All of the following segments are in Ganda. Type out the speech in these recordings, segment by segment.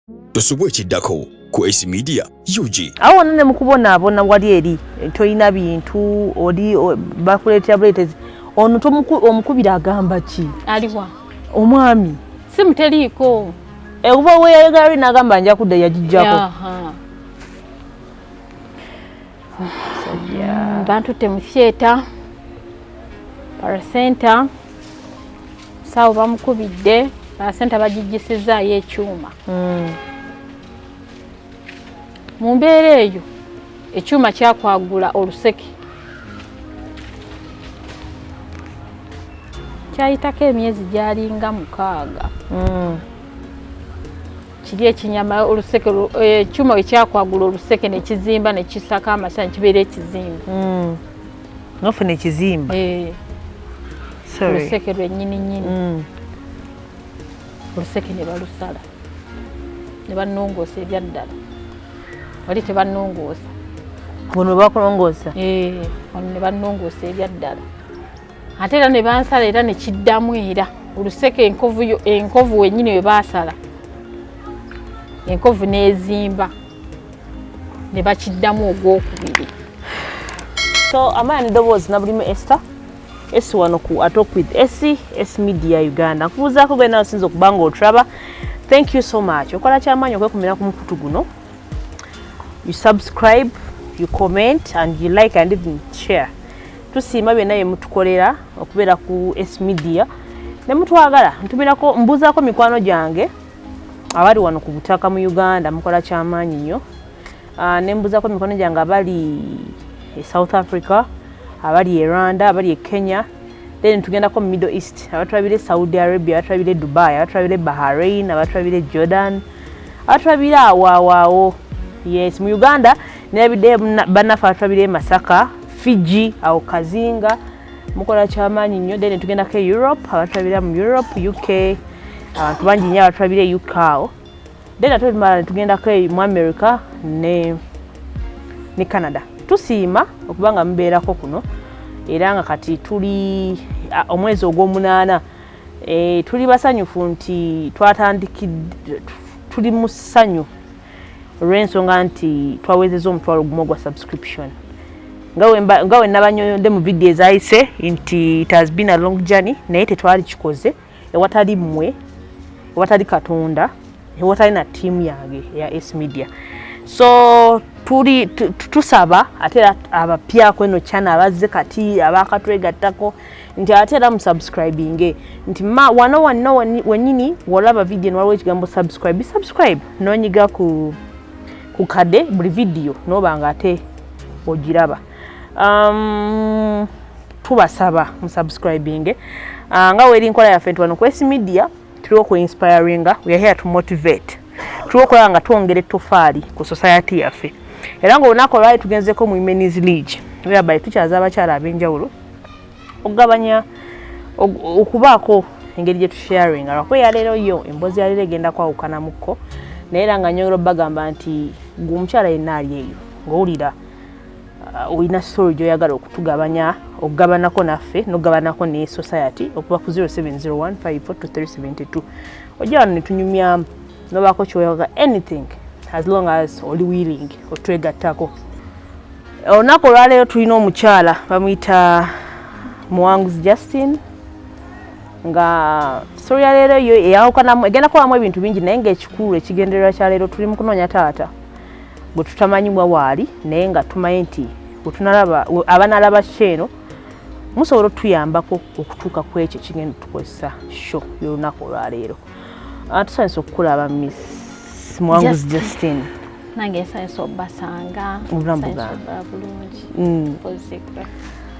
Tosubwe kiddako ku S Media UG. Awo nane mukubonaabona wali eri toyina bintu oli bakuleetera buleetezi ono omukubira agamba ki aliwa omwami simuteriiko ekuba weyayagala n'agamba nja kudda yagijjako bantu temusyeta parasenta sawo bamukubidde parasenta bagijjisizaayo ekyuma mu mbeera eyo ekyuma kyakwagula oluseke kyayitako emyezi gyalinga 6 kiri ekinyama oluseke ekyuma we kyakwagula oluseke nekizimba nekisaka amasanya kibeera ekizimba nofuna ekizimba oluseke lwennyini oluseke ne balusala ne bannongoosa ebyaddala wali tebannongoosa ono bakulongoosa ono ne bannongoosa ebyaddala ate era ne bansala era ne kiddamu era oluseke enkovu wennyini we baasala enkovu n'ezimba ne bakiddamu ogwokubiri. So amaani ddoboozi na bulimu Esther esi wano ku Atalk with S Media Uganda nkubuuzaako gwe nawe sinza okubanga otraba. Thank you so much. Okola kyamaanyi okwekumira ku mukutu guno. You subscribe, you comment and you like and even share. Tusiima byonna bye mutukolera okubeera ku S Media ne mutwagala ntumirako mbuuzaako mikwano gyange abali wano ku butaka mu Uganda mukola kyamaanyi nnyo. Ne mbuuzaako mikwano gyange abali South Africa, abali Rwanda, abali Kenya, then tugendako mu Middle East, abatwabire Saudi Arabia, abatwabire Dubai, abatwabire Bahrain, abatwabire Jordan, abatwabire awaawo. Yes, mu Uganda nebide banafa abatwabire Masaka, Fiji, awo Kazinga, mukola kyamaanyi nnyo. Then tugendako Europe, abatwabire mu Europe, UK, abantu bangi nnyo abatwabire UK awo. Then ate tugendako mu America ne Canada. Tusiima okubanga mubeerako kuno era nga kati tuli omwezi ogw'omunaana tuli basanyufu nti twatandikidde tuli mu ssanyu olw'ensonga nti twawezezza omutwalo gumu ogwa subscription nga we nabanyonde mu vidiyo ezayise nti it has been a long journey naye tetwali kikoze ewatali mmwe ewatali Katonda ewatali na ttiimu yange ya S Media. So tusaba ate abapyako eno channel abazze kati abakatwegattako nti ate era mu subscribing nti wano wennyini wolaba video waliwo ekigambo subscribe nonyiga ku kade buli video nobanga ate ogiraba. Tubasaba mu subscribing nga weri nkola yaffe nti wano ku S Media tuliwo ku inspiringa, we are here to motivate, tuliwo okola nga twongere ettofaali ku society yaffe. Era ng'olunaku olwali tugenzeko mu Women's League whereby tukyaza abakyala ab'enjawulo okugabanya okubaako engeri gye tusharinga lwakuba eyaleero yo emboozi yaleero egenda kwawukanamukko naye era nga nyongera obbagamba nti gwe omukyala yenna ali eyo ng'owulira olina story gy'oyagala okutugabanya okugabanako naffe n'okugabanako ne society okuba ku 0701542372 ojja wano ne tunyumyamu nobaako kyoyaga anything as long as oli willing otwegattako. Olunaku olwaleero tulina omukyala bamuyita Muwanguzi Justin nga story yaleero yo eyawukanamu egenda kubamu ebintu bingi naye ng'ekikulu ekigendererwa kyaleero tuli mu kunoonya taata gwe tutamanyibwa waali naye nga tumanyi nti abanalaba kyeno musobola otuyambako okutuuka ku ekyo ekigenda tukozesa sho y'olunaku olwaleero. Tusanyusa okukulaba Miss Muwanguzi Justin. Nange nsanyusa obbasanga bulungi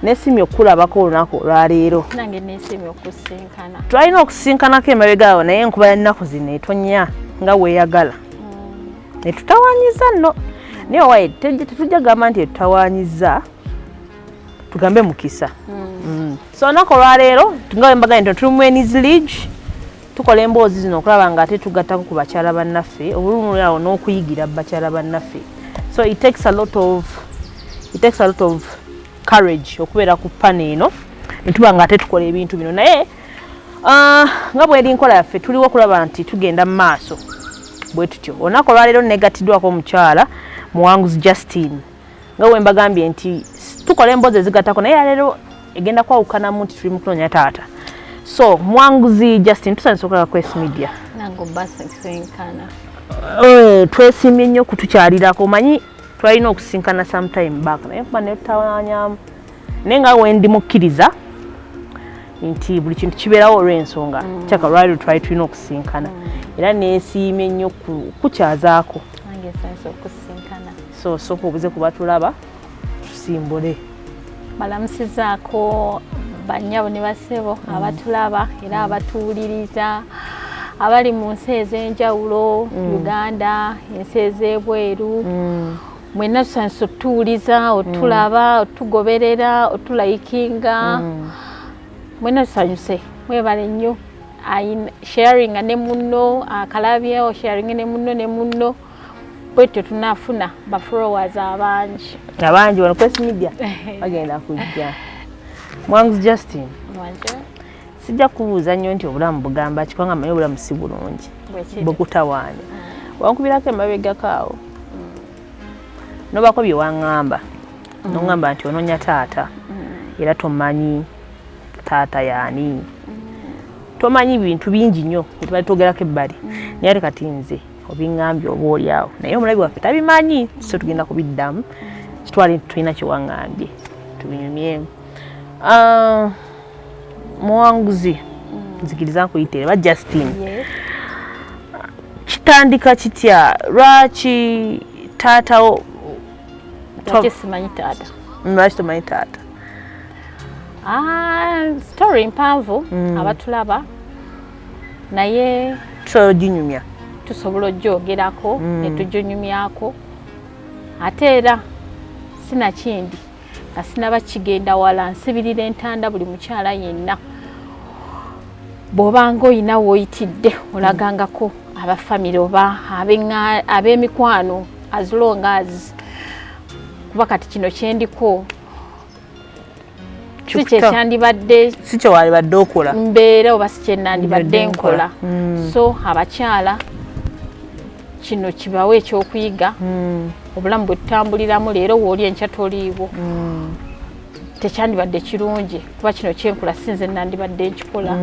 nesimye okukulabako olunaku olwaleero. Nange nesimye okusinkana. Twalina okusinkanako emabega awo naye enkuba y'ennaku zino etonya nga weeyagala ne tutawaanyiza nno naye owaye tetujja gamba nti etutawaanyiza tugambe mukisa. So olunaku olwaleero nga wembaga nti tuli mu Women's League tukola emboozi zino okulaba nga ate tugattako ku bakyala bannaffe obulungi awo n'okuyigira bakyala bannaffe. So it takes a lot of courage okubeera ku pane eno netuba nga ate tukola ebintu bino naye nga bweri nkola yaffe tuliwo okulaba nti tugenda mu maaso bwe tutyo onako lwaleero negatiddwako omukyala Muwanguzi Justin nga we mbagambye nti tukola emboozi ezigattako naye leero egenda kwawukanamu nti tuli mu kunoonya taata so Muwanguzi Justin tusanyusa okukola ku S Media nango basa kisinkana twesimye nnyo kutukyalirako omanyi twalina okusinkana sometime back naye kuba netutawanyamu naye nga we ndi mukkiriza nti buli kintu kibeerawo olw'ensonga kyaka lwali twali tulina okusinkana era neesiimye nnyo kukyazaako nange sanso okusinkana so sooka obuze kuba tulaba tusimbule balamusizaako bannyabo ne basebo abatulaba era abatuwuliriza abali mu nsi ez'enjawulo Uganda ensi ez'ebweru mwenna tusanisa otuwuliza otulaba otugoberera otulayikinga mwenna tusanyuse mwebale nnyo sharinga ne munno akalabye sharinga ne munno bwetyo tunafuna bafollowers abangi wano ku S Media bagenda kujja Muwanguzi Justin sijja kubuuza nnyo nti obulamu bugamba kikubanga manyi obulamu si bulungi bukutawaanya wankubirako emabegako awo nobako bye waŋŋamba noŋŋamba nti onoonya taata era tomanyi taata yaani tomanyi bintu bingi nnyo etubali twogerako ebbali naye ate kati nze obiŋŋambye oba oli awo naye omulabi waffe tabimanyi so tugenda kubiddamu kitwale tulina kyewaŋŋambye tubinyumyemu Muwanguzi nzikiriza nkuyite ba Justin kitandika kitya lwaki taatawo simanyi taata lwaki tomanyi taata story mpanvu abatulaba naye tusobola tusobola ogyogerako netuginyumyako ate era sinakindi nga sinaba kigenda wala nsibirira entanda buli mukyala yenna bw'obanga oyina w'oyitidde olagangako abafamire oba ab'emikwano as long as kuba kati kino kyendiko si kyekyandibadde si kye waalibadde okola mbeera oba si kyenandibadde nkola so abakyala kino kibawe ekyokuyiga obulamu bwe tutambuliramu leero wooli enkya toliiwo tekyandibadde kirungi kuba kino kyenkola sinze nandibadde nkikola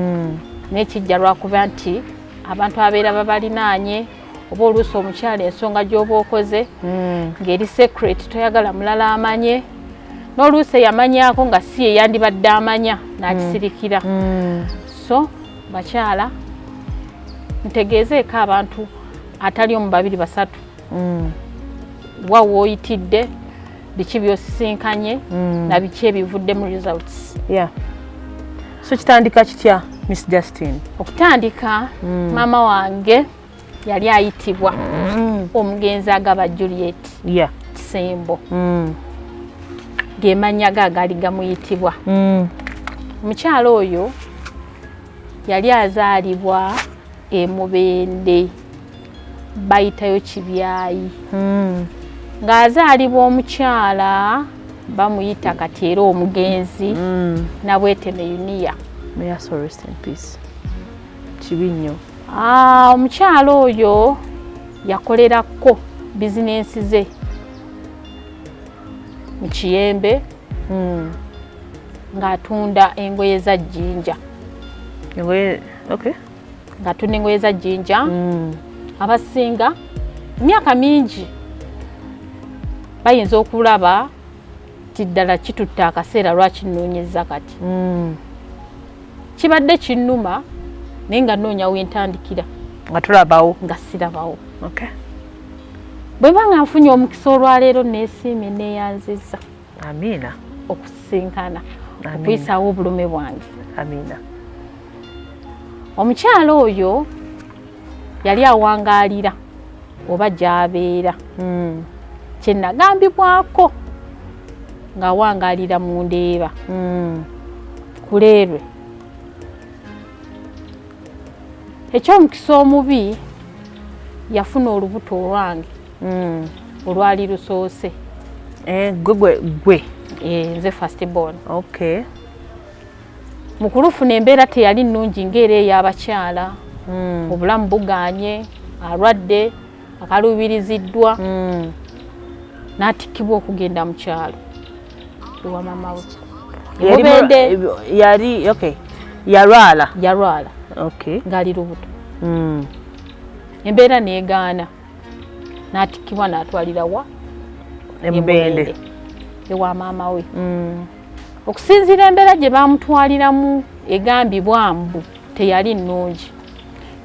naye kijja lwakuba nti abantu abeera babalinaanye oba oluusi omukyala ensonga gy'oba okoze ng'eri secret toyagala mulala amanye n'oluusi yamanyako nga si ye yandibadde amanya n'akisirikira so bakyala ntegeezeeko abantu atali omu babiri basatu wa w'oyitidde biki by'osisinkanye na biki ebivudde mu results so kitandika kitya Miss Justin okutandika maama wange yali ayitibwa omugenzi agaba Juliet Kisembo gemanya gagali gamuyitibwa omukyala oyo yali azaalibwa Mubende bayitayo Kibyayi ng'azaalibwa omukyala bamuyita kati era omugenzi Nabweteme Yunia may I so rest in peace kibi nnyo omukyala oyo yakolerako bizinensi ze mu Kiyembe ng'atunda engoye za jjinja ng'atunda engoye za jjinja abasinga emyaka mingi bayinza okulaba tiddala kitutte akaseera lwakinoonyeza kati kibadde kinnuma naye nga nnoonya wentandikira nga tulabawo nga sirabawo bwe banga nfunye omukisa olwaleero neesiimye neeyanziza amiina okusinkana okuyisaawo obulume bwange amiina omukyala oyo yali awangaalira oba gy'abeera kyenagambibwako ng'awangaalira mu Ndeeba Kuleerwe ekyomukisa omubi yafuna olubuto olwange olwali lusoose gwe nze first born mu kulufuna embeera teyali nnungi ng'era ey'abakyala obulamu buganye alwadde akalubiriziddwa n'atikkibwa okugenda mu kyalo ewa maama we yali yalwala ng'ali lubuto embeera neegaana n'atikkibwa n'atwalira wa Embende ewa maama we okusinziira embeera gye baamutwaliramu egambibwa mbu teyali nnungi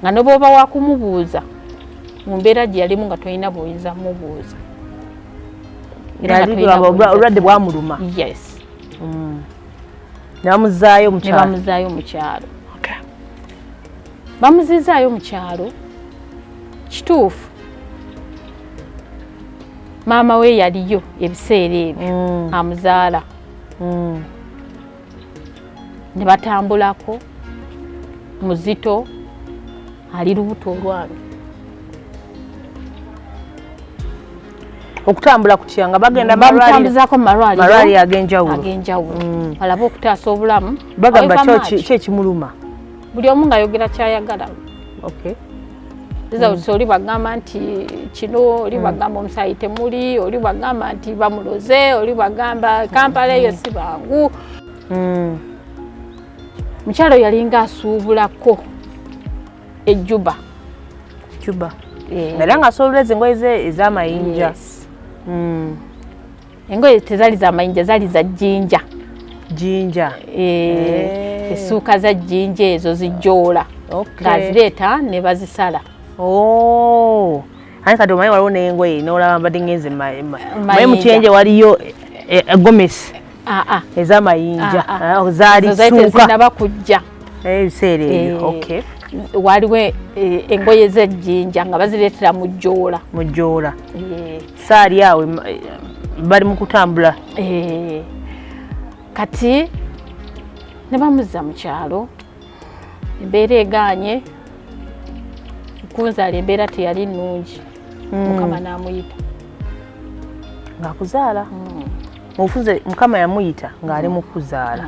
nga ne bw'oba wakumubuuza mu mbeera gye yalimu nga tolina bw'oyinza mumubuuza olwadde bwamuluma yes ne bamuzaayo mu kyalo bamuzizaayo mu kyalo kituufu maama we yaliyo ebiseera ebyo amuzaala ne batambulako muzito ali lubuto olwange okutambula kutya nga bagenda bamutambuzaako mu malwaliro ag'enjawulo alabe okutaasa obulamu bagamba ki ekimuluma buli omu ng'ayogera kyayagala oli bagamba nti kino oli bagamba omusaayi temuli oli bagamba nti bamuloze oli bagamba Kampala eyo si bangu mukyalo yalinga asuubulako ejjuba era ng'asuubula engoye ez'amayinja engoye tezaali z'amayinja zaali za jjinja essuuka za jjinja ezo zijjoola ng'azireeta ne bazisala ate kati omanyi waliwo n'engoye n'olaba mbadde ngenze maye mu kyenje waliyo egomesi ez'amayinja zaali ssuuka zinaba kujja ebiseera ebyo waliwo engoye z'ejjinja nga bazireetera mu jjoola saali awe bali mu kutambula kati ne bamuzza mu kyalo embeera egaanye kunzaala embeera teyali nnungi mukama n'amuyita ng'akuzaala mufunze mukama yamuyita ng'ali mu kuzaala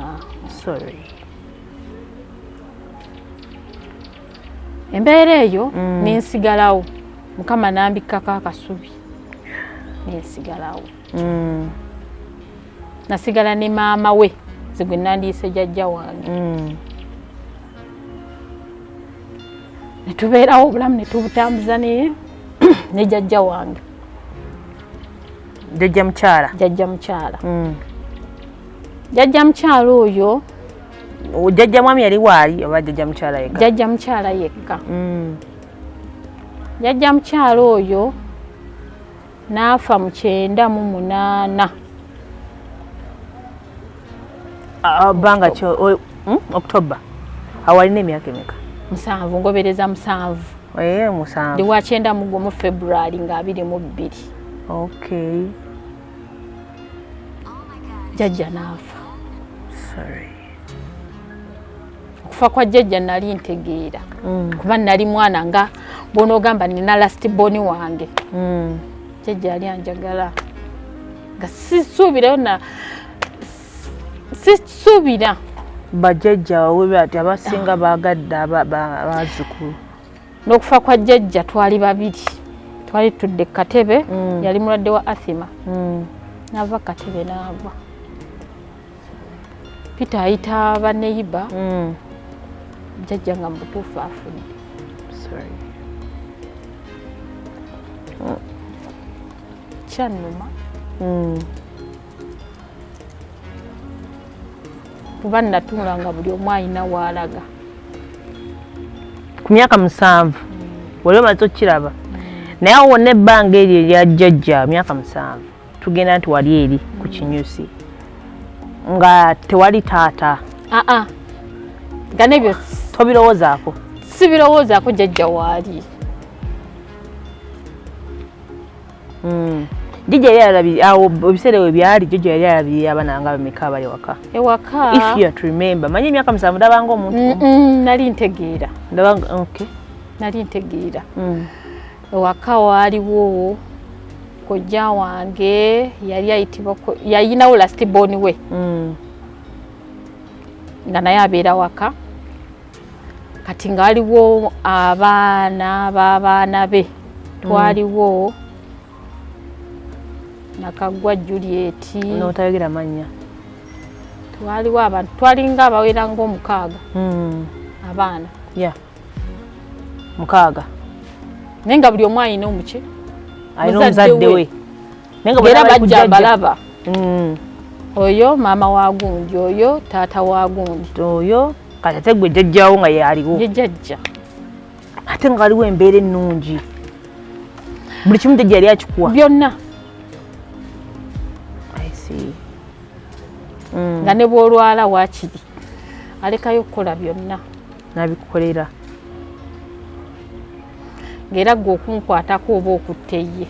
embeera eyo nensigalawo mukama n'ambikkako akasubi nensigalawo nasigala ne maama we zigwe nandiise jjajja wange netubeerawo obulamu netubutambuza ne jjajja wange jjajja mukyala oyo jjajja mwami yali waali oba jjajja mukyala yekka jjajja mukyala oyo n'afa mu 98 bbanga kyo October awalina emyaka emeka 7 ngobereza 7 ndi wa 9 February nga 22 jjajja n'afa okufa kwa jjajja nali ntegeera kuba nali mwana nga bonoogamba nina last born wange jjajja yali anjagala nga sisuubira bajjajja wawe ati abasinga baagadde abazzukulu n'okufa kwa jjajja twali babiri twali tudde katebe yali mulwadde wa athima n'ava katebe n'agwa Peter ayita baneiba jjajja nga mutuufu afudde kyannuma kuba natunula nga buli omu alina waalaga ku myaka 7 wali omaze okiraba naye awo wonna ebbanga eryo erya jjajja myaka 7 tugenda nti wali eri ku Kinyusi nga tewali taata nga nebyo tobirowoozaako sibirowoozaako jjajja waali jjajja yali alabiri awo ebiseera ebyo byali jjajja yali alabiri abaana nga bameka abali ewaka if you are to remember manyi emyaka 7 ndabanga omuntu nali ntegeera nali ntegeera ewaka waaliwo kojja wange yali ayitibwa yayinawo last born we nga naye abeera waka kati nga waliwo abaana b'abaana be twaliwo Nakagwa Juliet n'otayogera mannya twaliwo abantu twalinga abawera ng'omukaaga abaana mukaaga naye nga buli omu alina omuki alina omuzadde we era bajja balaba oyo maama wa gundi oyo taata wa gundi oyo kati ate gwe jjajjawo nga yaliwo jjajja ate nga waliwo embeera ennungi buli kimu jjajja yali akikuwa byonna nga ne bw'olwala waakiri alekayo okukola byonna n'abikukolera ng'era gwe okunkwatako oba okutta ye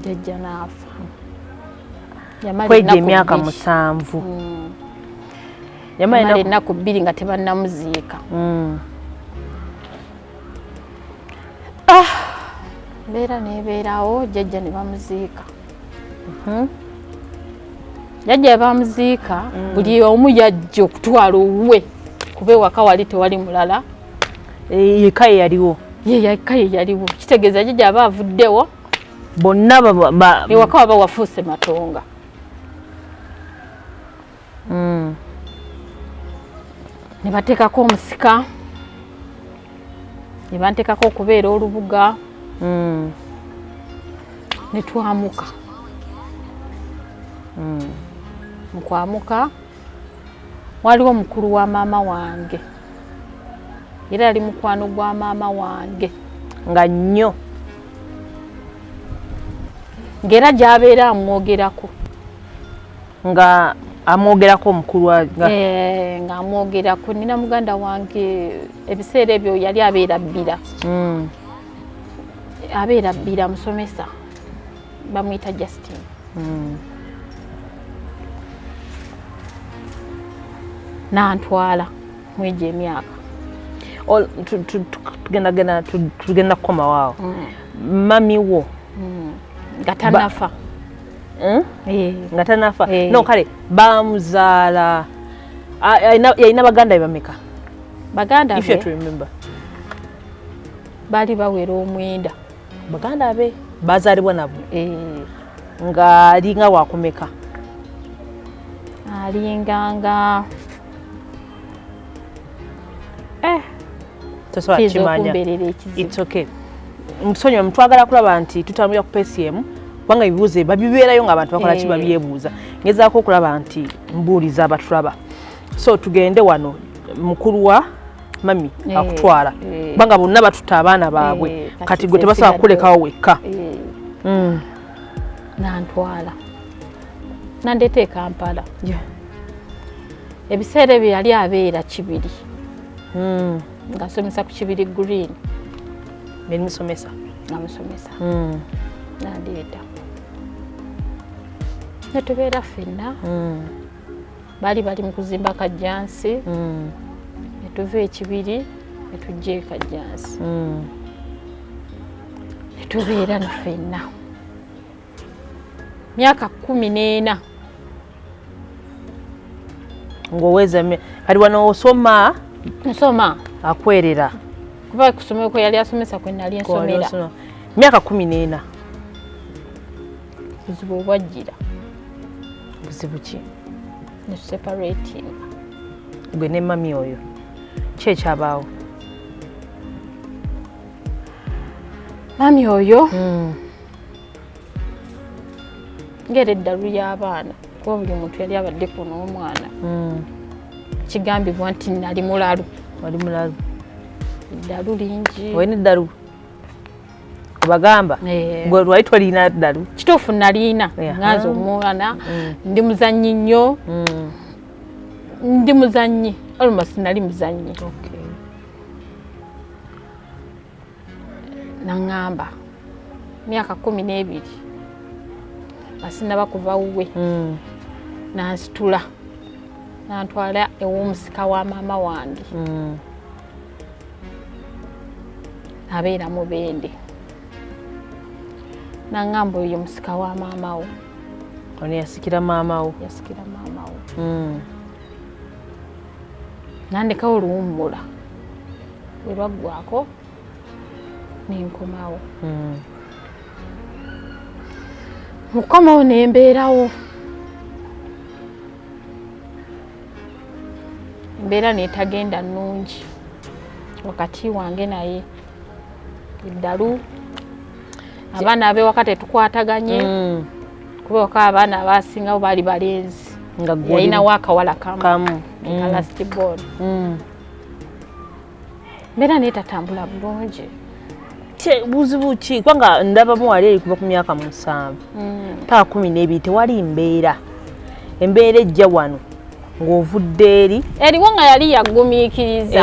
jjajja n'afa kwejja emyaka 7 yamala ennaku 2 nga tebannamuziika mbeera nebeerawo jjajja ne bamuziika jjajja yabamuziika buli omu yajja okutwala owuwe kuba ewaka wali tewali mulala yekka ye yaliwo yekka ye yaliwo kitegeeza jjajja aba avuddewo bonna ewaka waba wafuuse matonga ne bateekako omusika ne banteekako okubeera olubuga ne twamuka mu kwamuka waliwo mukulu wa maama wange era yali mukwano gwa maama wange nga nnyo ng'era gy'abeera amwogerako nga amwogerako omukulu nga amwogerako nina muganda wange ebiseera ebyo yali abeera bbira abeera bbira musomesa bamuyita Justin nantwala mwegyo emyaka tugenda kukoma waawo mami wo nga tanafa nga tanafa no kale bamuzaala yalina baganda be bameka baganda if you to remember bali bawera 9 baganda be bazaalibwa nabo nga alinga wakumeka alinganga tosobola kimanya it's okay nsonyiwa mutwagala kulaba nti tutambulira ku PCM kubanga ebibuuzo babibeerayo ng'abantu bakola ki babyebuuza ngezaako okulaba nti mbuuliza abatulaba so tugende wano mukulu wa mami akutwala kubanga bonna batutta abaana baabwe kati gwe tebasobola kukulekawo wekka nantwala nandeeta e Kampala ebiseera ebyo yali abeera Kibiri ng'asomesa ku Kibiri Green beri musomesa namusomesa nandeeta ne tubeera ffenna bali mu kuzimba Kajjansi ne tuva e Kibiri ne tujja e Kajjansi ne tubeera ne ffenna myaka 14 ng'oweza kali wano osoma nsoma akwerera kuba kusomera kwe yali asomesa kwe nali nsomera myaka 14 buzibu obwajjira buzibu ki ne separating gwe ne mami oyo ki ekyabaawo mami oyo ng'era eddalu y'abaana kuba buli muntu yali abaddeko n'omwana kigambibwa nti nali mulalu wali mulalu eddalu lingi olina eddalu kubagamba gwe lwali twalina ddalu kituufu naliina nganza omwana ndi muzannyi nnyo ndi muzannyi almost nali muzannyi naŋŋamba myaka 12 asinaba kuva wuwe nansitula nantwala ew'omusika wa maama wange abeera Mubende naŋŋamba oyo musika wa maama wo ono yasikira maama wo yasikira maama wo nandekawo oluwummula bwe lwaggwako nenkomawo mukomawo nembeerawo embeera netagenda nnungi wakati wange naye eddalu abaana abewaka tetukwataganye kuba waka abaana abasingawo baali balenzi yalinawo akawala kamu kalasitibon mbeera netatambula bulungi buzibu ki kubanga ndabamu wali eri kuva ku myaka 7 paka 12 tewali mbeera ejja wano ng'ovudde eriwo nga yali yagumiikiriza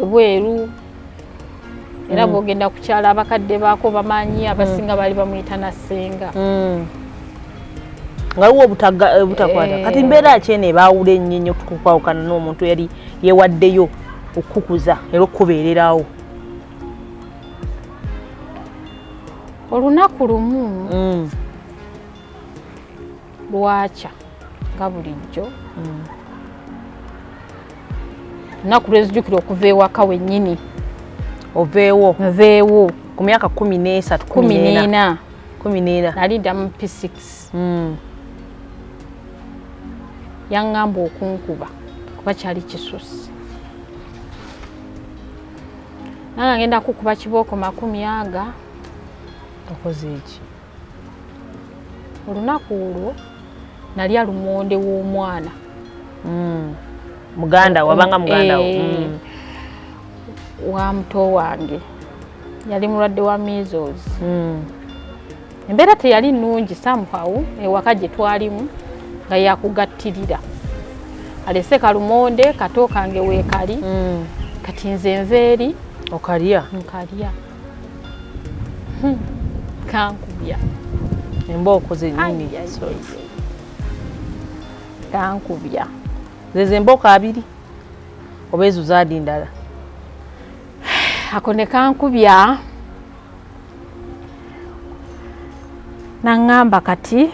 ebweru era bwogenda kukyala abakadde baako bamanyi abasinga bali bamuyita Nassenga nga liwo obutakwata kati mbeera ki eno ebaawula ennyo okukwawukana n'omuntu yali yewaddeyo okukukuza era okubeererawo olunaku lumu lwakya nga bulijjo lunaku lwenzijukira okuva ewaka wennyini nveewo ku myaka 13 14 nali dda mu P6 yaŋŋamba okunkuba kuba kyali kisusse nanga ngenda kukuba kibooko 10 okoze eki olunaku olwo nali alumonde w'omwana muganda wabanga muganda wa muto wange yali mulwadde wa measles embeera teyali nnungi somehow ewaka gye twalimu nga yakugattirira alese kalumonde kato kange weekali kati nze nveeri okalya kankubya embooko zennyini kankubya zeze embooko 2 oba ezo zaadi ndala ako ne kankubya naŋŋamba kati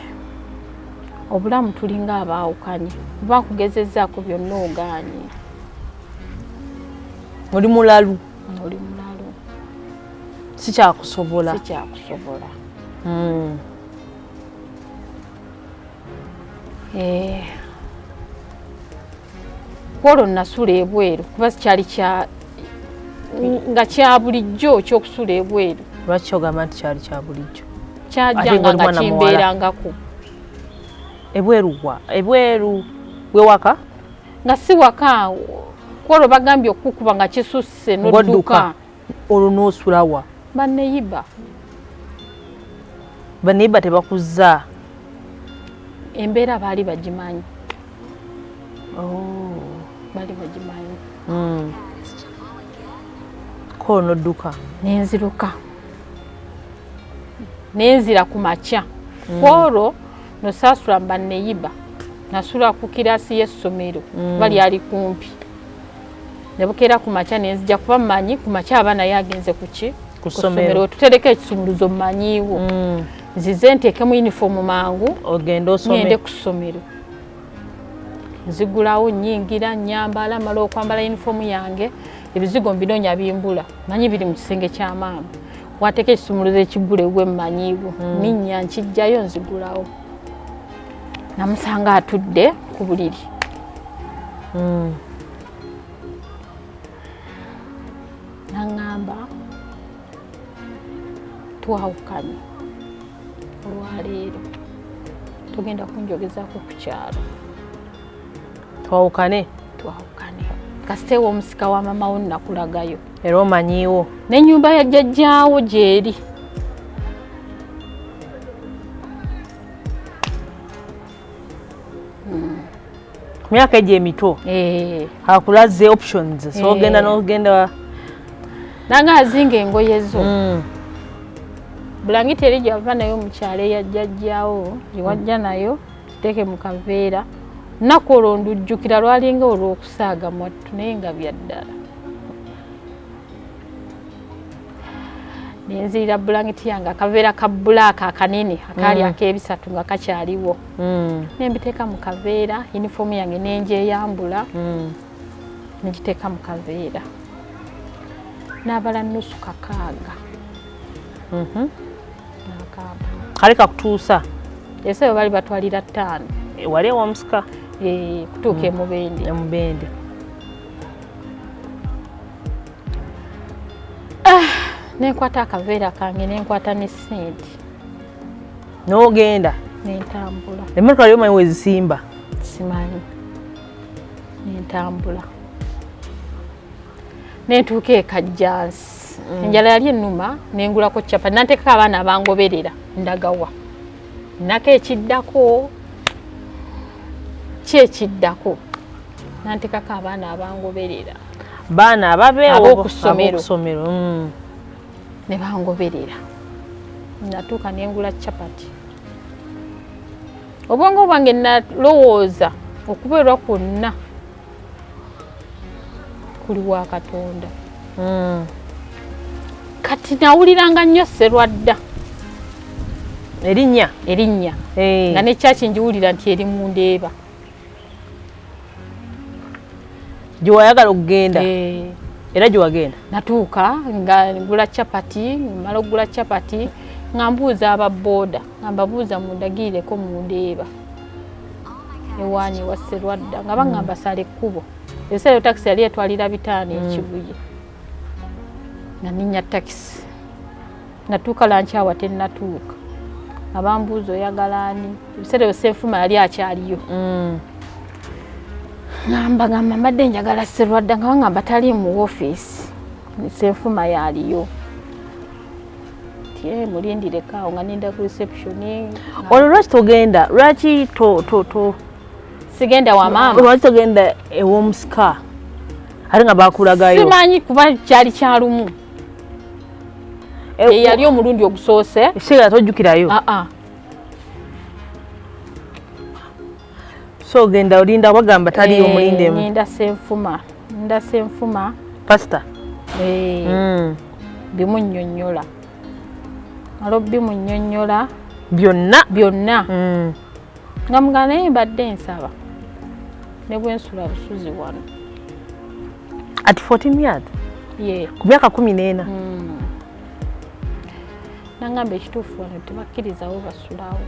obulamu tulinga abaawukanye kuba nkugezezzaako byonna ogaanye oli mulalu sikyakusobola olwo nasula ebweru kuba sikyali nga kya bulijjo ekyokusula ebweru lwaki kyogamba nti kyali kya bulijjo kyajjanga nga kimbeerangako ebweru wewaka nga si waka kwolwo bagambye okukuba nga kisusse nodduka olwo noosulawa banneyiba tebakuzza embeera baali bagimanyi ko nodduka nenziruka nenzira ku makya kwolwo nosaasula banneyiba nasula ku kirasi y'essomero bali ali kumpi nebukera ku makya nenzija kuba mmanyi ku makya abaana yagenze kuki ku ssomero tutereka ekisumuluzo mmanyiiwo nzize nteeke mu uniform mangu ngende ku ssomero nzigulawo nyingira nyambala mala okwambala uniform yange ebizigo mbinonya bimbula manyi biri mu kisenge kya maama wateeka ekisumuluzo ekigule gwe mmanyiiwo ninnya nkijjayo nzigulawo namusanga atudde ku buliri naŋŋamba twawukanye olwaleero tugenda kunjogezaako ku kyalo twawukane kasiteewo omusika wa mamawo nakulagayo era omanyiiwo n'ennyumba ya jjajjaawo gyeri ku myaka egyo emito akulaze options so ogenda n'ogenda nanga azinga engoye zo bulangiti eri gyava nayo mu kyalo eya jjajjaawo gyewajja nayo teeke mu kaveera lunaku olwo ndujjukira lwalinga olw'okusaaga mwattu naye nga bya ddala nenzirira bulangiti yange akaveera ka black akanene akali ak'ebisatu nga kakyaliwo nembiteeka mu kaveera uniform yange nenjeyambula negiteeka mu kaveera n'abala nusu kakaaga kale kakutuusa ese bali batwalira 5 wali ewamusika kutuuka emubende nenkwata akaveera kange nenkwata ne sente n'ogenda nentambula emmotoka lyo manyi wezisimba simanyi nentambula nentuuka ekajjansi enjala yali ennuma nengulako capati nanteekako abaana abangoberera ndagawa nako ekiddako kyekiddako nanteekako abaana abangoberera baana ab'okusomero ne bangoberera natuuka nengula capati obwongo bwange nalowooza okubeerwa kwonna kuli wa Katonda kati nawuliranga nnyo Sserwadda erinnya nga nekyaki njiwulira nti eri mu Ndeeba gyewayagala okugenda era gyewagenda natuuka nga ngula capati mala okugula capati nga mbuuza ababooda nga mbabuuza mundagireko mu Ndeeba ewanyi wa Sserwadda nga baŋŋamba sala ekkubo ebiseera takisi yali etwalira 5 ekibuye nga ninnya takisi natuuka lankyawa tennatuuka abambuuza oyagala ani ebiseera ebyo Ssenfuma yali akyaliyo ngamba mbadde njagala Sserwadda nga baŋŋamba tali mu woofiisi Ssenfuma yaliyo mulindireko awo nga ninda ku reception olwo lwaki togenda lwaki sigenda wa maama lwaki togenda ew'omusika ate nga bakulagayo simanyi kuba kyali kyalumu yali omulundi ogusoose ekiseera tojjukirayo so ogenda olinda bagamba taliyo omulindemu ninda Ssenfuma pasita bimunnyonnyola alo bimunnyonnyola byonna nga mugana naye mbadde nsaba ne bwensula busuzi wano at 14 years ku myaka 14 nangamba ekituufu wano tebakkirizawo basulawo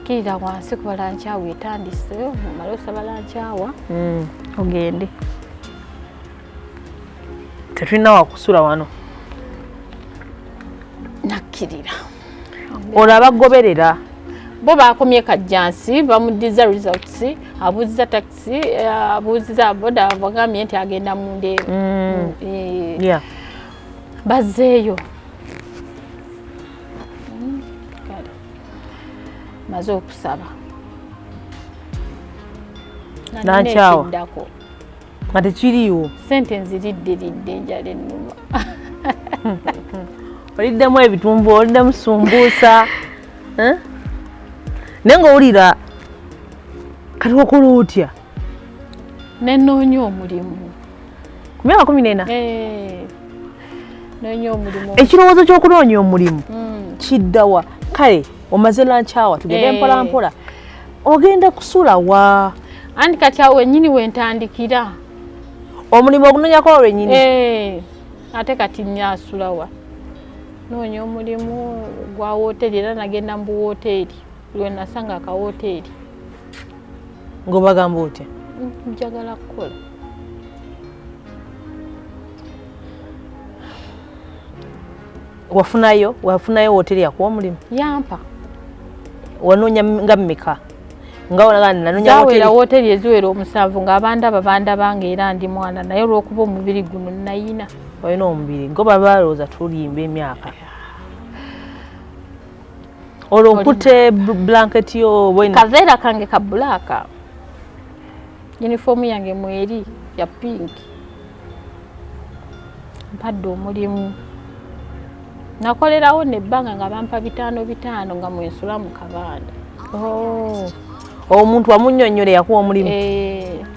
kirira wansi kuba lankyawa etandise omala osaba lankyawa ogende tetulina wakusula wano nakkirira olwo abagoberera bo bakomye kajjansi bamuddiza results abuuziza taxi abuuziza boda bagambye nti agenda mu Ndeeba bazzeeyo maze okusaba nankyawa nga tekiriiwo sente nziridde enjala ennuma oliddemu ebitumbu oliddemu sumbuusa naye ng'owulira kati wakola otya nenoonya omulimu ku myaka 14 noonya omulimu ekirowoozo ky'okunoonya omulimu kiddawa kale omaze lankyawa tugende mpola mpola ogenda kusula wa anti kati awo wennyini wentandikira omulimu ogunoonyako olwennyini ate kati nnyasula wa noonya omulimu gwa wooteri era nagenda mu buwooteri lwe nasanga akawooteri ng'obagamba otya njagala kukola wafunayo wooteri yakuwa omulimu yampa wanoonya nga mmeka nga zawera wooteri eziwera 7 nga bandaba era ndi mwana naye olw'okuba omubiri guno nayina olina omubiri ngo baba balowooza tulimba emyaka olwo nkute blanketi yo kaveera kange ka bbulaaka yunifoomu yange mweri ya pinki mpadde omulimu nakolerawo nebbanga nga bampa 5 nga mwensula mu kabanda omuntu wamunnyonnyola yakuwa omulimu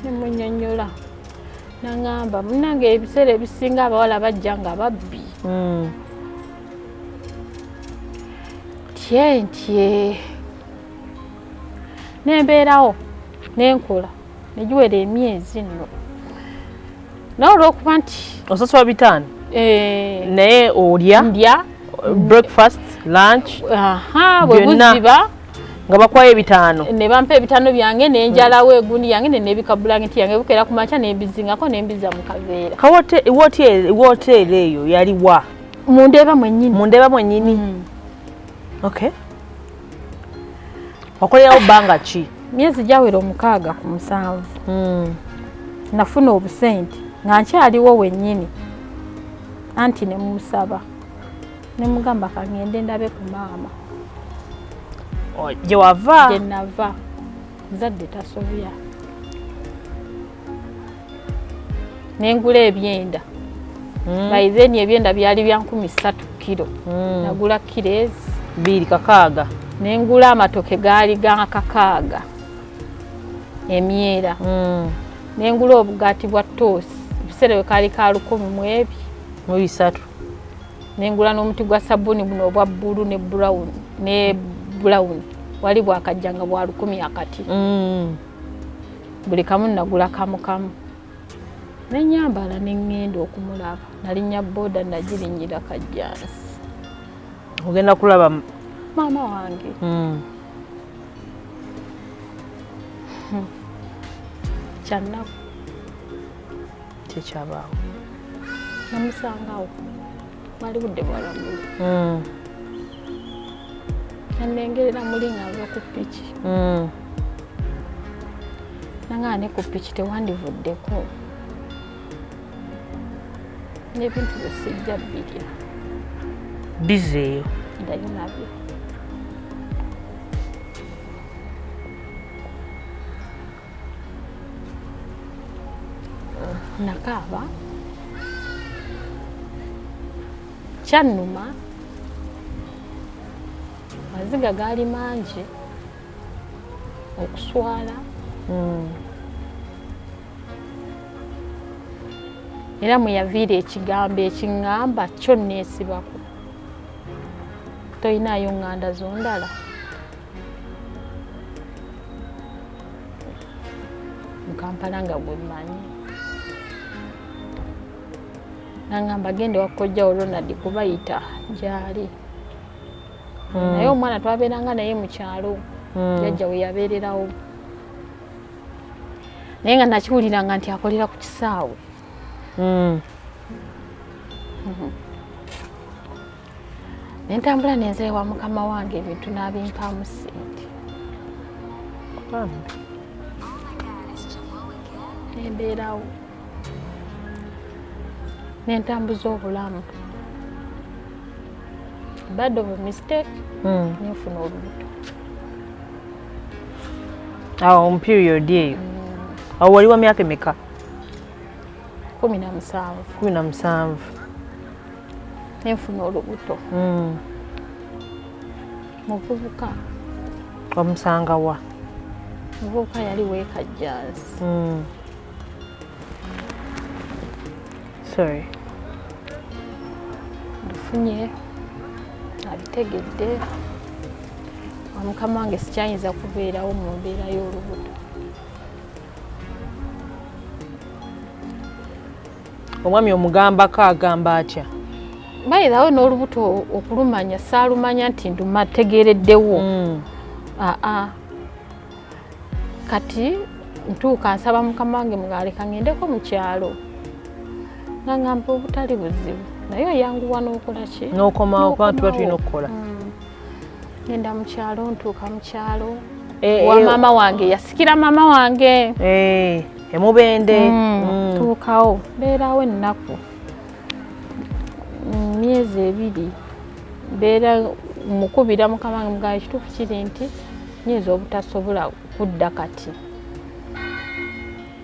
nemunnyonnyola nangamba munange ebiseera ebisinga abawala bajja nga babbi tye nembeerawo nenkola negiwera emyezi nno naye olwokuba nti osasula 5 naye olya ndya breakfast lunch bwe buziba nga bakwayo 5 ne bampa 5 byange nenjalawo egundi yange nebikabulangiti yange bukera ku makya nembizingako nembiza mu kaveera woteeri eyo yaliwa mundeeba mwennyini okay wakolerawo bbanga ki myezi gyawera 6 ku 7 nafuna obusente nga nkyaliwo wennyini anti nemusaba nemugamba kangende ndabe ku maama gye wava gye nava muzadde tasobya nengula ebyenda baizeni ebyenda byali bya 13 kilo nagula kilos 2 nengula amatoke gaali ga 6 emyera nengula obugaati bwa toosi ebiseera bwe kaali ka 1,200 nengula n'omuti gwa sabuni buno obwa bbulu ne brown wali bwakajjanga bwa 10 akati buli kamu nagula kamu nenyambala nengenda okumulaba nalinnya boda nagirinnyira kajjansi ogenda kulaba maama wange kyannaku tekyabaawo namusangawo wali budde bwalambula nanengerera muli nga ava ku piki nanga ne ku piki tewandivuddeko n'ebintu byosijja bbirya bizeeyo ndayo nabyo nakaaba kyannuma maziga gaali mangi okuswala era mweyaviira ekigambo ekiŋŋamba kyo neesibako toyinaayo ŋŋanda zondala mukampala nga gwe mmanyi nangamba gende wakojjawo Ronald kubayita gyali naye omwana twabeeranga naye mu kyalo jjajja we yabeererawo naye nga nakiwuliranga nti akolera ku kisaawe nentambula nenzere wa mukama wange ebintu n'abimpaamu ssente nembeerawo nentambuza obulamu bad of a mistake nenfuna olubuto awo mu period eyo awo wali wa myaka emeka 17 nenfuna olubuto muvubuka wamusanga wa muvubuka yali weekajjansi sorry ndufunye abitegedde omukama wange sikyayinza kubeerawo mu mbeera y'olubuto omwami omugambako agamba atya bayirawo n'olubuto okulumanya saalumanya nti ndumategeereddewo kati ntuuka nsaba mukama wange mugaleka ngendeko mu kyalo nangamba obutali buzibu naye oyanguwa n'okola ki n'okomawo kuba tuba tulina okukola ngenda mu kyalo ntuuka mu kyalo wa maama wange yasikira maama wange emubende tuukawo beerawo ennaku myezi 2 beera mukubira mukama wange mugamba ekituufu kiri nti nyinza obutasobola kudda kati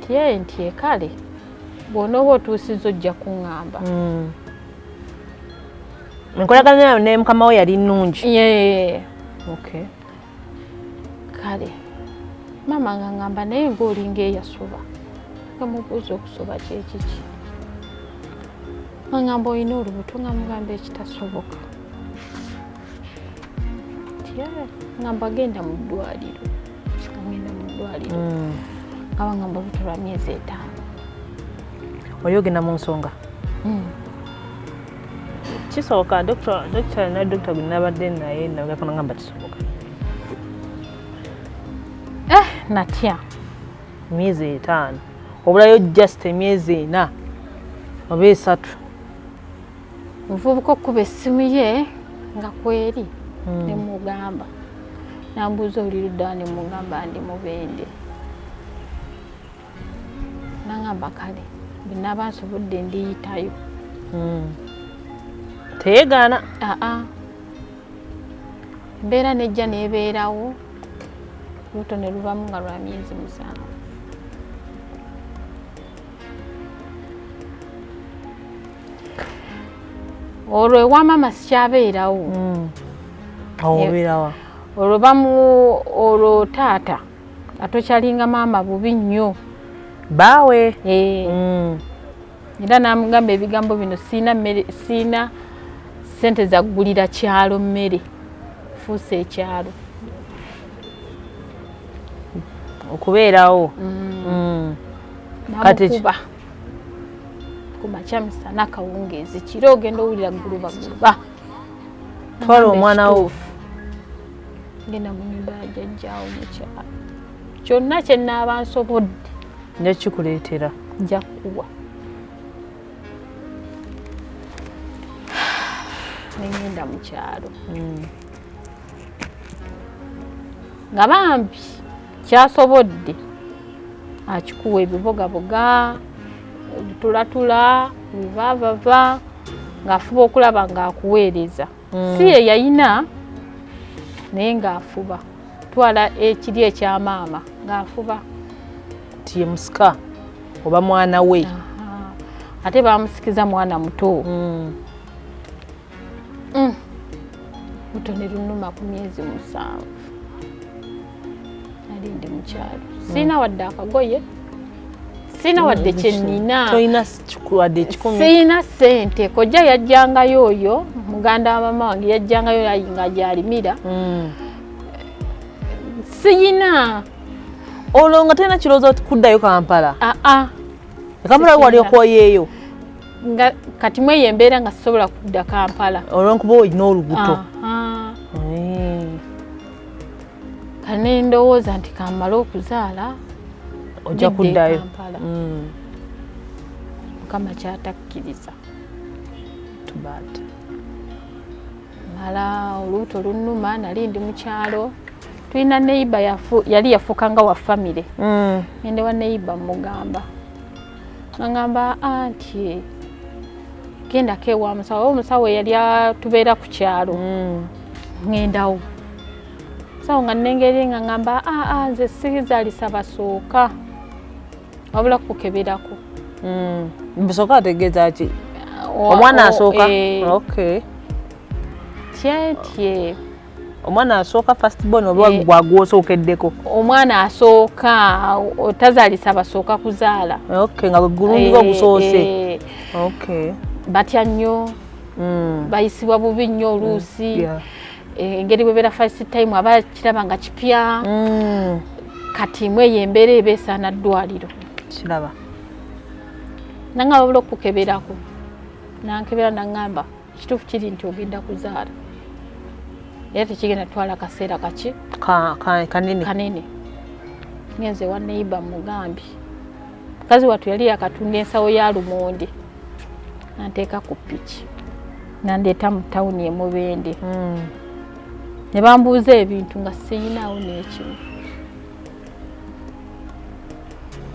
tiye nti ekale bw'onooba otuusizza ojja kuŋŋamba enkolagana yayo ne mukama we yali nnungi okay kale maama nga ŋŋamba naye ng'olinga eyasuba kamubuuza okusoba kyekiki angamba olina olubuto nga mugamba ekitasoboka ngamba genda mu ddwaliro aba ngamba olubuto lwa myezi 5 oli ogenda mu nsonga kisoboka dokita gwe nabadde naye nagakona ngamba kisoboka natya myezi 5 obulayo just emyezi 4 oba 3 muvubuka okuba essimu ye nga kweri nemugamba nambuuza oli ludda nemugamba ndi Mubende nangamba kale binaaba nsobodde ndiyitayo teyegaana embeera nejja nebeerawo luto ne luvamu nga lwa myezi 7 olwo ewa maama sikyabeerawo obeerawa olwo taata atokyalinga maama bubi nnyo baawe era namugamba ebigambo bino siina sente zaggulira kyalo mmere fuuse ekyalo okubeerawo namukuba kumakya misana akawungeezi kiro ogenda owulira guluba twala omwana wo ngenda mu nyumba ya jjajjaawo mukyalo kyonna kye nnaaba nsobodde nja kikuleetera nja kuwa nengenda mu kyalo nga bambi kyasobodde akikuwa ebibogaboga ebitulatula ebivaavava ng'afuba okulaba ng'akuweereza si ye yayina naye ng'afuba twala ekiri ekya maama ng'afuba ti ye musika oba mwana we ate bamusikiza mwana muto luto ne lunuma ku myezi 7 nali ndi mu kyalo siina wadde akagoye siina wadde kyenina siina ssente kojja yajjangayo oyo muganda wa mama wange yajjangayo ayinga gyalimira siina olwo nga talina kirowoozo kuddayo Kampala Kampala wali okwoyeeyo nga kati mweyo embeera nga sisobola kudda Kampala olw'enkuba olina olubuto kane ndowooza nti kamala okuzaala ojja kuddayo Mukama kyatakkiriza tubaate mala olubuto lunnuma nali ndi mu kyalo tulina neiba yali yafuuka nga wa famire ngende wa neiba mugamba ngamba anti gendako ewa musawo omusawo yali atubeera ku kyalo ngendawo sawo nga nengeri nga ngamba nze sizaalisa basooka wabula kukeberako basooka ategeeza ki omwana asooka tyetye omwana asooka first born oba gwagwosookeddeko omwana asooka otazaalisa basooka kuzaala nga gwegulungiza ogusoose batya nnyo bayisibwa bubi nnyo oluusi engeri bwebeera first time aba kiraba nga kipya kati mweyo embeera ebeesaana ddwaliro kiraba nanga babula okukeberako nankebera nangamba ekituufu kiri nti ogenda kuzaala era tekigenda twala kaseera kaki kanene ngenze wa neiba mugambi mukazi wattu yali yakatunda ensawo ya lumonde nanteeka ku piki nandeeta mu tawuni e Mubende ne bambuuza ebintu nga siyinaawo n'ekimu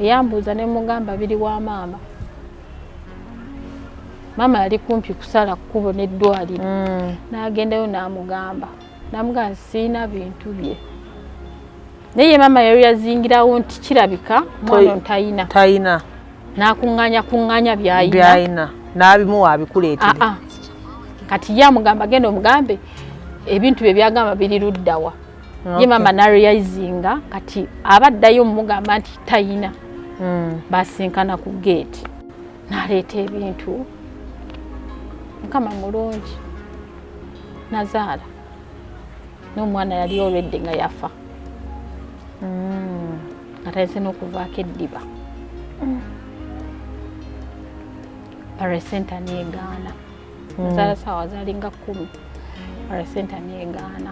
eyambuuza ne mugamba biri wa maama maama yali kumpi kusala kkubo n'eddwaliro n'agendayo n'amugamba siyina bintu bye naye maama yali yazingirawo nti kirabika mwana tayina n'akuŋŋaanya byayina n'abimuwa abikuleetere kati ye amugamba genda omugambe ebintu bye byagamba biri luddawa ye maama narealizinga kati abaddayo mugamba nti tayina basinkana ku gate naleeta ebintu Mukama mulungi nazaala n'omwana yali olwedde nga yafa nga talese n'okuvaako eddiba paresenta neegaana nazaala saawa zaalinga 10 paresenta neegaana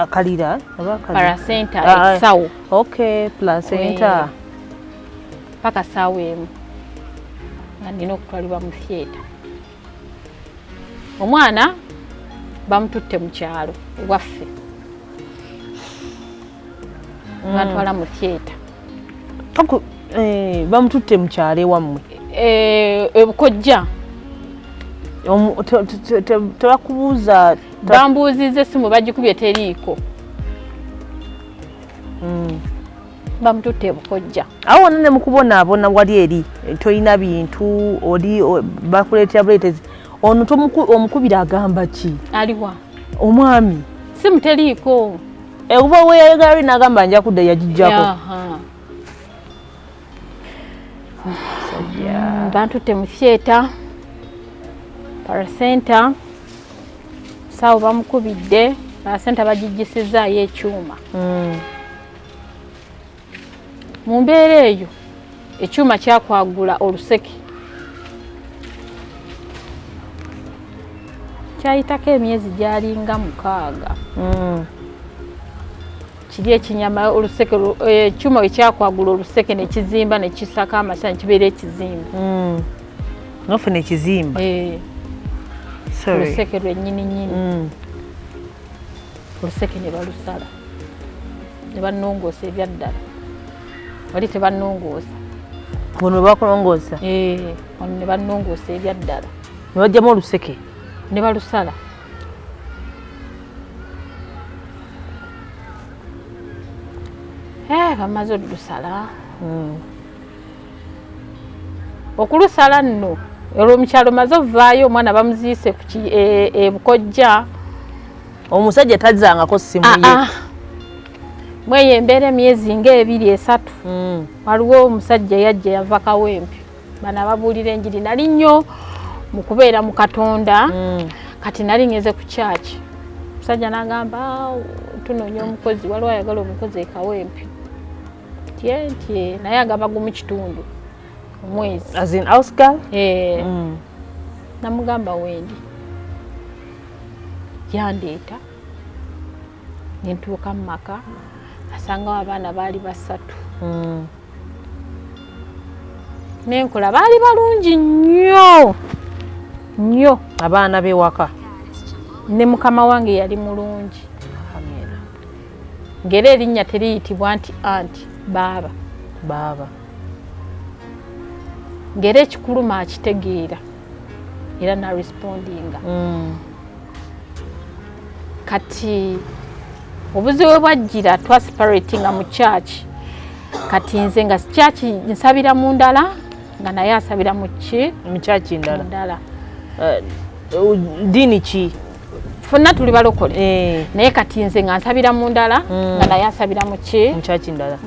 akalira parasenta ekisawo okay placenta paka saawa emu nga nina okutwalibwa mu theatre omwana bamututte mu kyalo ewaffe batwala mu theatre bamututte mu kyalo ewammwe ebukojja tebakubuuza bambuuziza essimu bagikubye teriiko bamututte ebukojja awo wonna ne mukubonaabona wali eri tolina bintu oli bakuleetera buleetezi ono omukubira agamba ki aliwa omwami simu teriiko oba weyagalari n'agamba nja kudda yagijjako bantutte mu theatre parasenta saawo bamukubidde parasenta bagijjisizaayo ekyuma mu mbeera eyo ekyuma kyakwagula oluseke kyayitako emyezi gyalinga 6 kiri ekinyama oluseke ekyuma ekyakwagula oluseke nekizimba nekisaka amasanya kibeera ekizimba nofuna ekizimba oluseke lwennyini oluseke ne balusala ne bannongoosa ebyaddala wali tebannongoosa ono bakulongoosa ono ne bannongoosa ebyaddala ne bajjamu oluseke ne balusala bamaze olusala okulusala nno olwo mukyalo maze ovaayo omwana bamuziise ebukojja omusajja tazangako ssimu ye mweyo embeera emyezi nga 2-3 waliwo omusajja yajja yava Kawempe bano ababuulira enjiri nali nnyo mu kubeera mu Katonda kati nali ngeze ku kyaki omusajja n'agamba tunoonya omukozi waliwo ayagala omukozi e Kawempe tye naye agamba gumu kitundu omwezi as in house girl namugamba wendi yandeeta nentuuka mu maka asangawo abaana baali 3 nenkola baali balungi nnyo abaana b'ewaka ne mukama wange yali mulungi ngera erinnya teriyitibwa nti anti baaba ngera ekikuluma akitegeera era narespondinga kati obuzibu bwajjira twaseparatinga mu church kati nze nga church nsabira mu ndala nga naye asabira mu church ndala dini ki fonna tuli balokole naye kati nze nga nsabira mu ndala nga naye asabira mu church ndala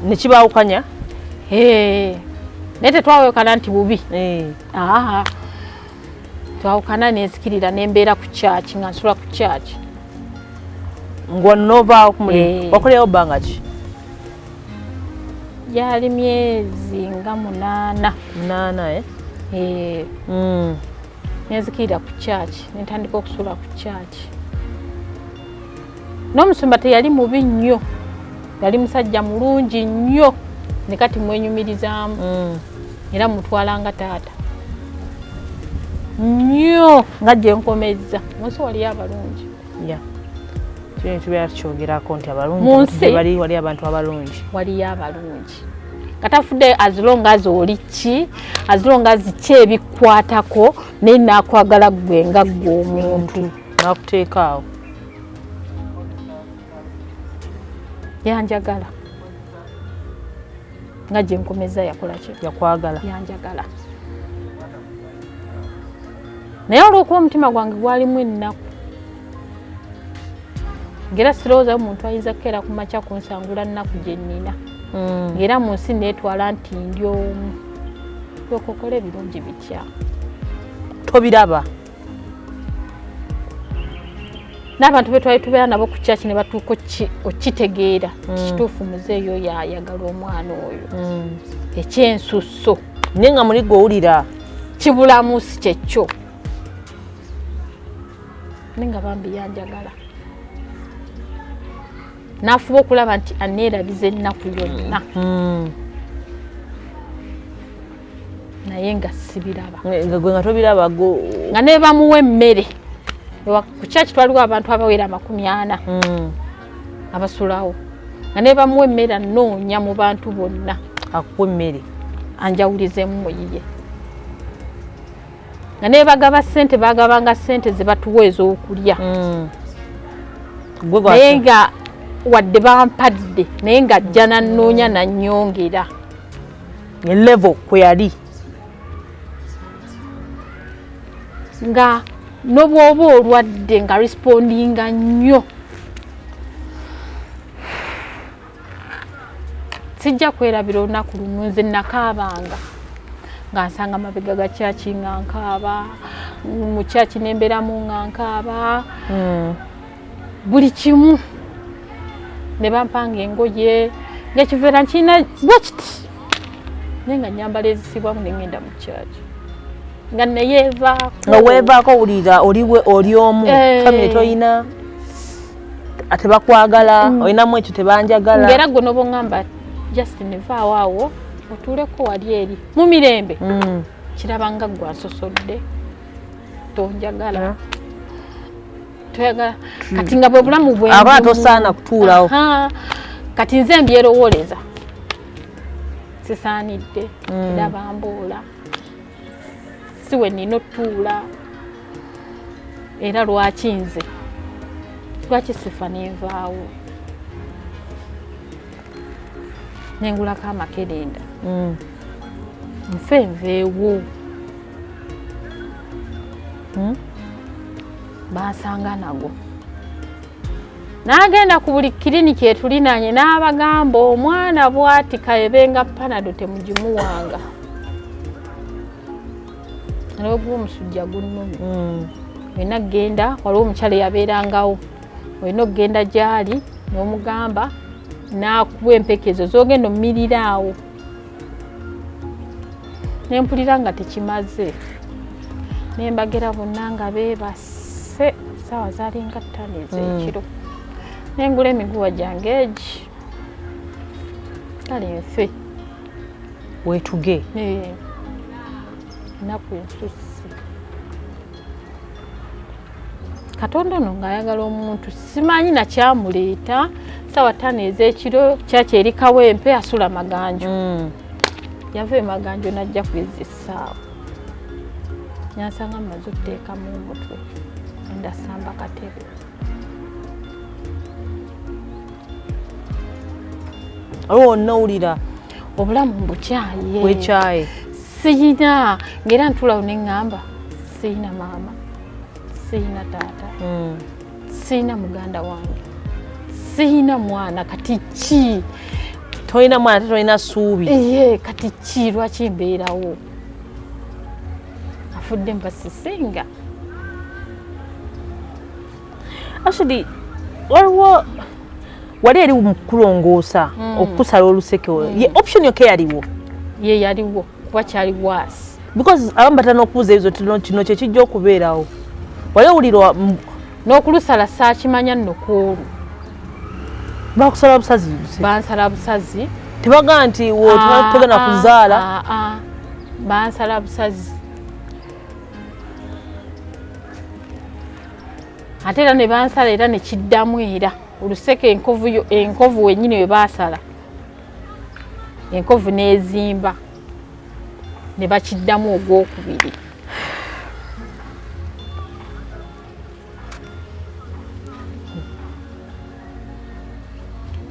nekibaawukanya naye tetwawukana nti bubi twawukana nenzikirira nembeera ku church nga nsula ku church ng'onovaawo ku mulimu wakolewo bbanga ki gyali myezi nga 8 nenzikirira ku church nentandika okusula ku church n'omusumba teyali mubi nnyo yali musajja mulungi nnyo ne kati mwenyumirizaamu era mutwalanga taata nnyo nga gye nkomezza munsi waliyo abalungi kino tubeera tukyogerako nti abalungi wali abantu abalungi waliyo abalungi katafudde as long as oli ki as long as ki ebikwatako naye naakwagala gwe nga gwe omuntu nakuteekaawo yanjagala nga gye nkomeza yakola ki yakwagala yanjagala naye olw'okuba omutima gwange gwalimu ennaku ngera sirowooza omuntu ayinza kukeera ku makya kunsangula nnaku gye nnina ng'era mu nsi neetwala nti ndi omu okokola ebirungi bitya tobiraba n'abantu be twali tubeera nabo ku kyaki ne batuuka okitegeera kituufu muzeeyo yayagala omwana oyo ekyensusso naye nga muli gw'owulira kibulamu si kyekyo naye nga bambi yanjagala n'afuba okulaba nti aneerabiza ennaku yonna naye nga sibiraba nga gwe nga tobiraba nga ne bamuwa emmere ku kyaki twaliwo abantu abawera 40 abasulawo nga ne bamuwa emmere anoonya mu bantu bonna akuwa emmere anjawulizemu muyiye nga ne bagaba ssente bagabanga ssente ze batuwa ez'okulya naye nga wadde bampadde naye nga ajja nanoonya nannyongera level kwe yali nga n'obwoba olwadde nga respondinga nnyo sijja kwerabira olunaku luno nze nakaabanga nga nsanga mabega ga kyaki nga nkaaba mu kyaki nembeeramu nga nkaaba buli kimu ne bampanga engoye ng'ekiveera nkirina bwekiti naye nga nyambala ezisibwamu ne ngenda mu kyaki nga neyeevaako nga weevaako owulira oli omu famire toyina tebakwagala olinamu ekyo tebanjagala ng'era gwe noba oŋŋamba Justin vaawo awo otuuleko wali eri mu mirembe kirabanga gwe ansosodde tonjagala toyagala kati nga bwe bulamu bwe aba tosaana kutuulawo kati nze mbyerowoleza sisaanidde era bamboola siwe nina otuula era lwaki nze lwaki sifa nenvaawo nengulako amakerenda nfe nveewo bansanga nago n'agenda ku buli kiriniki etulinaanye n'abagamba omwana bw'ati kayebenga panado temugimuwanga nalwoguba omusujja gunnumi olina kgenda waliwo omukyala yabeerangawo olina okugenda gyali n'omugamba n'akuwa empekezo zogenda omumirira awo nempulira nga tekimaze nembagera bonna nga beebase saawa zaalinga 5 ez'ekiro nengula emiguwa gyange egi kale nfe weetuge naku ensusi Katonda ono ng'ayagala omuntu simanyi nakyamuleeta saawa 5 ez'ekiro kyaki eri kawempe asula maganjo yava emaganjo najja kwezi essaawa nyansanga mmaze okuteekamu omutwe endasamba katebe aliwo wonna owulira obulamu mbukyaye wekyaye siyina ng'era ntulawo neŋŋamba siyina maama siyina taata siyina muganda wange siyina mwana kati ki tolina mwana te tolina ssuubi kati ki lwaki mbeerawo afudde mpasisenga actually waliwo wali eri mu kulongoosa okukusala oluseke ye option yokka yaliwo ye yaliwo kuba kyali waasi because abamu batana okubuuza ebizo kino kyekijja okubeerawo wali owulirwa n'okulusala saakimanya nno kwolwo bakusala busazi bansala busazi tebagaa nti togenda kuzaala bansala busazi ate era ne bansala era ne kiddamu era oluseke enkovu wennyini we baasala enkovu n'ezimba ne bakiddamu ogwokubiri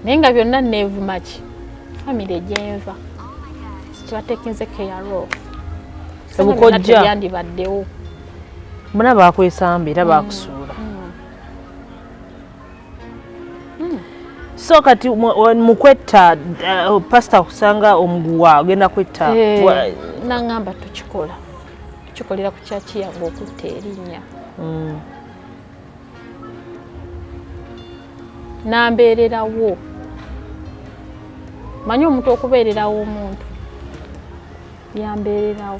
naye nga byonna neevuma ki famire gyenva tebatekinze keyaro ebukojja yandibaddewo muna bakwesamba era bakusuula so kati mu kwetta pastor kusanga omuguwa agenda kwetta nangamba tukikolera ku kyaki yange okutta erinnya nambeererawo manyi omuntu okubeererawo omuntu yambeererawo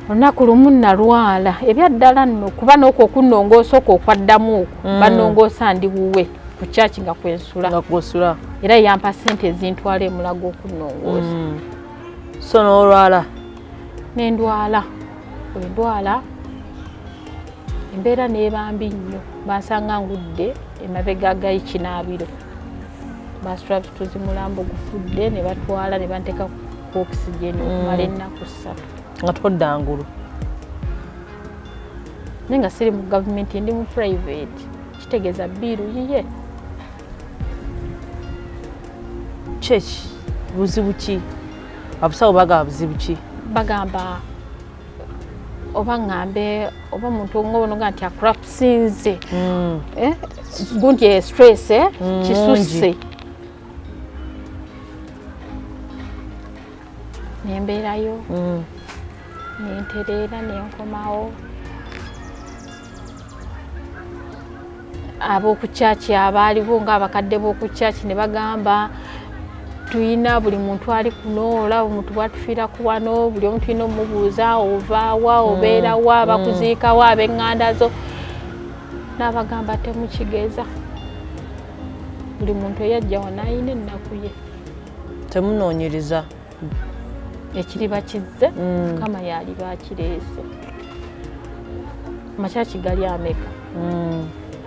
olunaku lumu nalwala ebyaddala nno kuba n'okwo okunnongoosa okwo okwaddamu okwo bannongoosa ndi wuwe ku kyaki nga kwensula era yampa ssente ezintwala emulago okunnongoosa so n'olwala nendwala wendwala embeera neebambi nnyo bansanga ngudde emabega g'ekinaabiro basitula butuzi mulambo gufudde ne batwala ne banteeka ku okisigeni okumala ennaku 3 nga todda ngulu naye nga siri mu gavumenti ndi mu private kitegeeza biiru yiye kyeki buzibu ki abusawo bagamba buzibu ki bagamba oba ngambe oba muntu ngobonoga nti akurapsinze gundi stress kisusse nembeerayo nentereera nenkomawo ab'okukyaki abaaliwo ng'abakadde b'okukyaki ne bagamba tuyina buli muntu ali kuno olaba omuntu bwatufiiraku wano buli omu tulina omubuuza ovaawa obeerawa bakuziikawa ab'eŋŋanda zo n'abagamba temukigeeza buli muntu eyajja wano ayina ennaku ye temunoonyereza ekiri bakizze mukama yali bakireese amakyaki gali ameka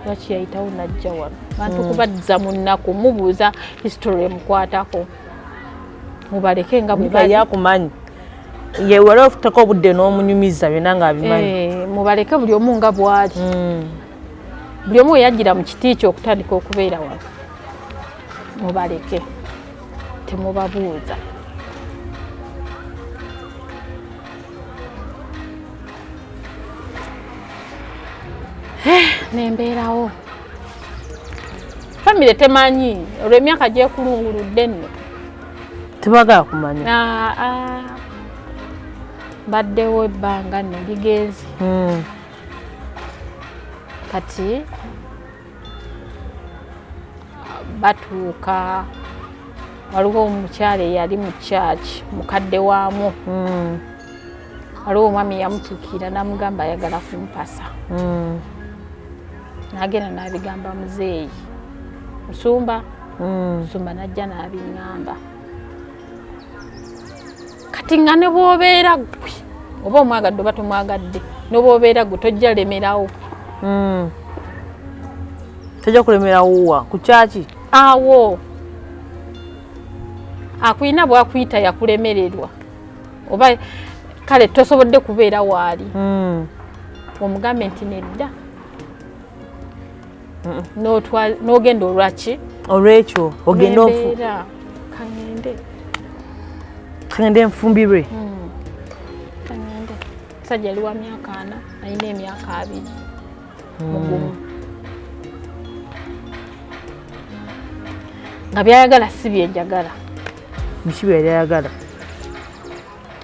lwaki yayitawo najja wano bantu kubaddiza mu nnaku mubuuza history emukwatako mubaleke nga bwe bali yakumanyi ye wala ofutako obudde n'omunyumiza byonna ng'abimanyi mubaleke buli omu nga bwali buli omu yajjira mu kiti kyo okutandika okubeera wano mubaleke temubabuuza nembeerawo famire temanyi olw'emyaka gyekulunguludde nno tebagala kumanya baddewo ebbanga nno ligenzi kati batuuka waliwo omukyala eyali mu kyaki mukadde waamu waliwo omwami yamutuukira namugamba ayagala kumpasa nagenda nabigamba muzeeyi musumba najja nabiŋŋamba kati nga ne bw'obeera gwe oba omwagadde oba tomwagadde ne bw'obeera gwe tojja lemerawo tojja kulemerawo wa ku kyaki awo akulina bwakuyita yakulemererwa oba kale tosobodde kubeera waali omugambe nti nedda n'ogenda olwaki olwekyo ogenda kagende nfumbirwe kagende musajja ali wa myaka 4 alina emyaka 2 mugumu nga byayagala si byenjagala biki byali ayagala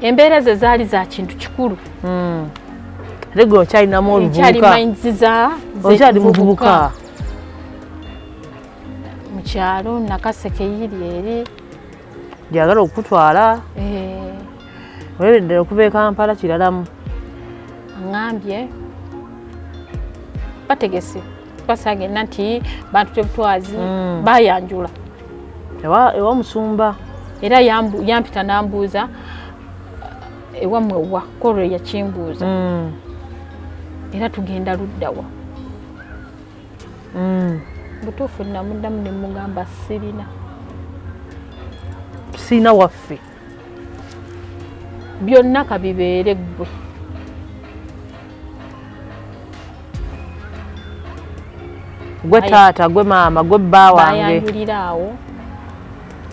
embeera ze zaali za kintu kikulu ate gwe okyalinamu okyali muvubuka mukyalo nakaseke yiri eri gyagala okutwala oleredde okuva e Kampala kiralamu aŋŋambye bategese basagenda nti bantu tebutwazi bayanjula ewa musumba era yampita nambuuza ewammwe wa kolo yakimbuuza era tugenda luddawa butuufu namuddamu nemugamba sirina waffe byonna kabibeere ggwe gwe taata gwe maama gwe bba wange bayanjulira awo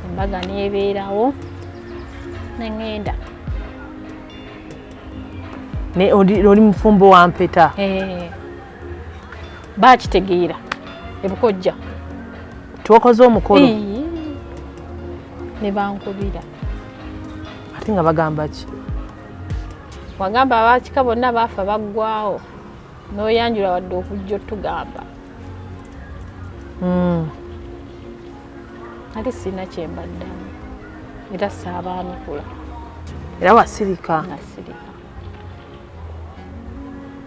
embaga nebeerawo neŋŋenda oli mufumbo wa mpeta bakitegeera ebukojja twokoze omukolo ne bankubira ate nga bagamba ki wagamba abakika bonna baafa baggwawo n'oyanjula wadde okujja otugamba ate sirina kyembaddamu era saabaanukula era wasirika nasirika